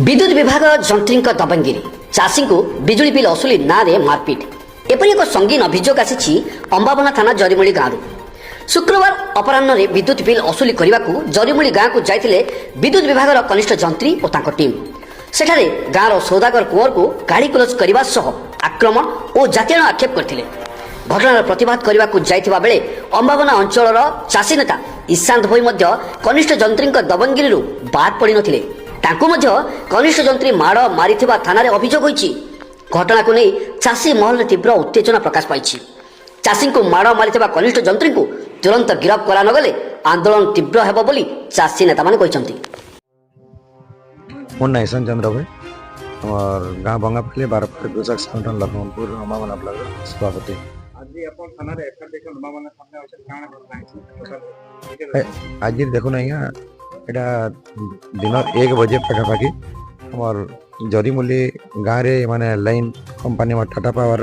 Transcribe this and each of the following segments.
विद्युत विभाग जंत्री दबंगिरी चाषी को बिजुली बिल असुली ना मारपिट एपरी एक संगीन अभियोग आसी अंबाबना थाना जरीमूली गाँव शुक्रवार अपराह विद्युत बिल असुली करने को जरीमूली गाँव को जाते विद्युत विभाग कनिष्ठ जंत्री और टीम सेठारे गाँव सौदागर कुंवर को गाड़ी क्लोज करने सह आक्रमण और जातीय आक्षेप करते घटनार प्रतिवाद करने को जाइथिबा बेले अंबाबना अंचल चाषी नेता ईशांत भोई कनिष्ठ जंत्री दबंगिरी बाद पड़ नथिले तांकु मध्य कनिष्ठ जंत्री माड़ मारिथिबा थानारे अभियोग होईछि। घटना को नहीं चाषी महल तीव्र उत्तेजना प्रकाश पाई चाषी को माड़ मारिथिबा कनिष्ठ जंत्री को तुरंत गिरफ्त करा नगले आंदोलन तीव्र हेबो बोली चाषी नेता माने कहिसंती। मोर नाम ईशान चंद्र भाई और गाँव बंगापल्ली बारपट कृषक संगठन लखनपुर अंबाबना ब्लॉक सभापति। आज देखो ना यहाँ दिन 1 बजे पाखापाखि हमार जरीमूली गाँव रे माने लाइन कंपनी में टाटा पावर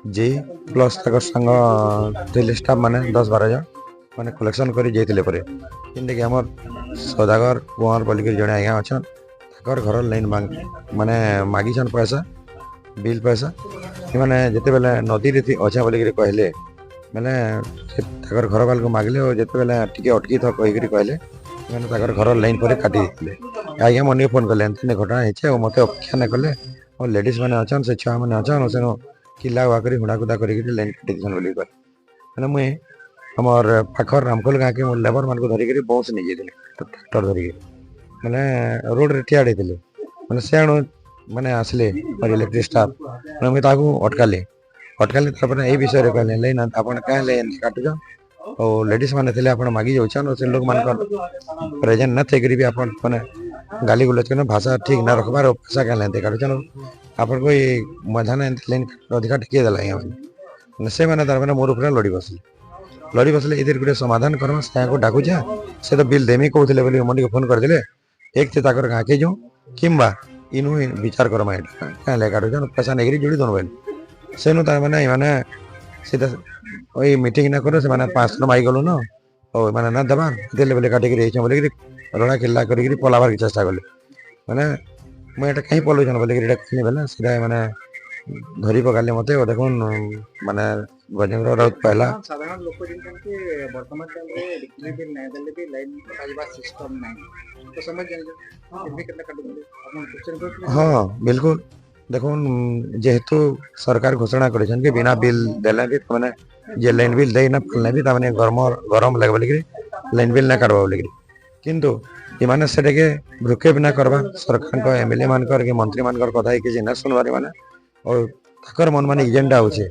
जे प्लस तक संग थे स्टाफ माने 10-12 जन माने कलेक्शन कर जिनके आमर सौदागर कुंवर बोलिक जड़े आज्ञा अच्छा घर लाइन माने मागिछन पैसा बिल पैसा मैंने जिते बेले नदी अच्छा बोलिक कहले मैंने घर वाल को मागले और जिते बेले टी अटकी था कहीकि कहले मैंने घर लाइन पर काटी देते आज्ञा मन फोन कले घटना है मत अपेक्षा ना कले और लेडीज मैंने अच्छा से छुआ मैंने अच्छा से किला हुआ कर हुड़ाकुदा कर लाइन काटी दीन बोली मैंने मुझे आमर पाखर रामकोल गाँव के लेबर मान को धरिक बस नहीं जाते ट्रैक्टर धरिक मैंने रोड रे ठियाड़ी थे मैंने से मैंने आसले और इलेक्ट्रिक स्टाफ मुझे अटकाली यही विषय कहले लाइन आप लाइन काटुच और लेडीज मैंने थे आप मागी जाऊन और से लोग मान प्रेजेंट न थे भी आप गाली गुलज कर भाषा ठीक ना रखबार पैसा क्या लेते काटुन आपन कोई मजा ना लाइन अधिकार टिके देला मैंने से मैंने तार मोर उपर लड़ी बसले इधर गोटे समाधान करमा से डाकुचा से तो बिल देमी कहते बोली मन फोन करदे एक थे गाँ के जाऊँ किंबा इनु विचार करमा क्या काटुन पैसा नहीं जोड़ी दो बोल से मैंने मैंने सीधा वही मीटिंग ना करो से मैंने 5 माई गलु न और मैंने ना दबा दिले बोले काटिक बोले रड़ा किला कर पलाबार की चेष्टा कले मैंने मुझे कहीं पलौन बोले बेले सीधा मैंने धरी पकाली मत और देख माने गजेंद्र राउत पहला साधारण लोक वर्तमान हाँ बिल्कुल देखो जेहेतु सरकार घोषणा कर बिना बिल देले भी मैंने जे लाइन बिल दे ना पालने भी तमाने गरम लगे बोलिक लाइन बिल ना काटवा बोलिक किंतु इमाने से भ्रुक्षेप ना करवा सरकार एमएलए मानकर के मंत्री मानकर कथा कि ना सुनवार माने और तकर मन माने एजेंडा होचे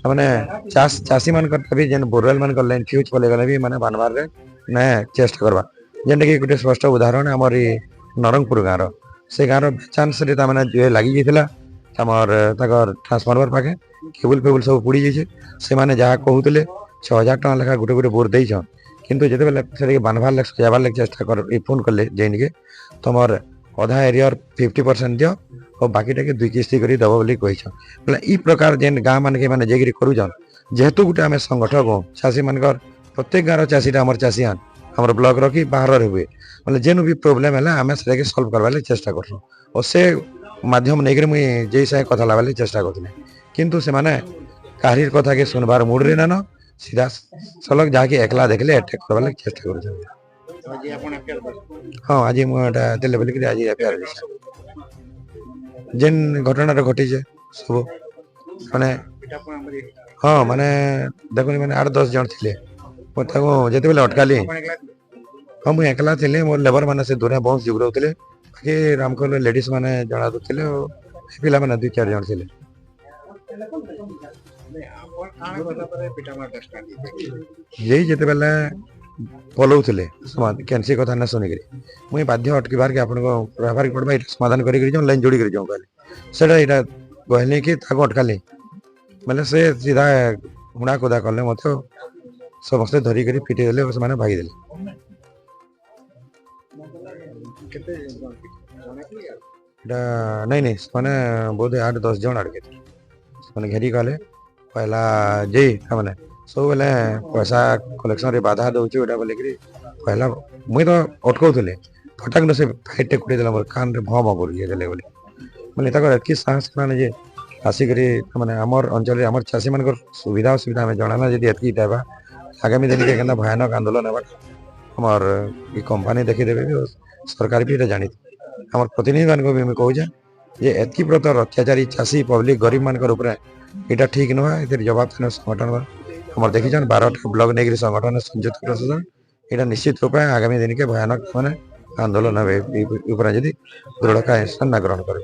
माने चाषी मानकर भी जेन बोरवेल मानकर लाइन फ्यूज पले गले भी माने बानवार रे ना चेष्टा करवा जेंटा कि गोटे स्पष्ट उदाहरण हमर नरंगपुर गाँव से गाँव चांस रे तामाने जो लागी जाइथिला हमर तकर ट्रांसफार्मर पाके केबल फेबल सब पुड़ी जाइछे से माने जहाँ कहूले 6000 टका लेखा गोटे गोटे बोर देइछन किंतु जेते बेले से बानवार लग सजाबार लग चेष्टा कर फोन कले जेन के तुमर अधा एरिया 50% दियो और बाकीटा के 2 किस्ती करी दब बोली कहिछन बोले ई प्रकार जेन गाँ मान के माने जेगिरी करूछन जेहेतु गोटे आमे संगठन हो चाषी मानकर प्रत्येक गाँव चाषीटा हमर चाषीयान हमर ब्लॉक रखी बाहर हुए मतलब जेन भी प्रोब्लेम है आम से सल्व करवा चेष्टा कर और से माध्यम नहीं मुझे जे साहे कथा लगा चेष्टा करें किंतु से माने काहरी कथा के सुनबार मूड रे ना सीधा सलग जाके एकला देखले अटैक करवा चेष्टा कर हाँ आज मुझे बोलिक आज एफआईआर जेन घटना घटी सब माने हाँ माने देखो मैंने 8-10 जन थे जिते बेले अटकाली हाँ मुझे एकला थी मोर लेबर मैंने से दूर बहुत जुगड़े बाकी रामकोल लेडीज मैंने जना दूसरे पिला मैंने 2-4 जन थे यही जिते बेले पलौले कैंसी कथा ना शुनिक मुझे बाध्य अटकबार के आपको व्यवहार पड़वा ये समाधान कर लाइन जोड़ी कर जाऊँ कहले से कहली कि अटकाली मतलब से सीधा हुड़ा कुदा कले मत समस्ते धरिक पिटी देले से भागी देले नहीं मैंने बोध 8-10 जन आड़के मैंने घेरी कहले पहला जे मैंने सब बेले पैसा कलेक्शन रे बाधा दौचे बोलिक पहला मुई तो अटकाउले फटाक से फाइट टे कुटे देला मोर कान रे भम बोल ये देले बोली माने ताकर एतकी साहस ना जे आसिकरी माने हमर अंचल रे हमर चासी मानकर सुविधा असुविधा हमें जणाना जदि एतकी देबा आगामी दिन के केना भयानक आंदोलन हेबा हमर ई कंपनी देखि देबे भी सरकार भी एटा जानी हमर प्रतिनिधि मान को भी मैं कहू जे एतकी प्रकार अत्याचारी चासी पब्लिक गरीब मानकर ऊपर एटा ठीक नुह ए जवाब देने संगठन हमर देखी जान 12 ब्लॉक नेगिरी संगठन संयुक्त प्रशासन एटा निश्चित रूप आगामी दिन के भयानक माने आंदोलन हे ऊपर यदि दृढ़ का ना ग्रहण करे।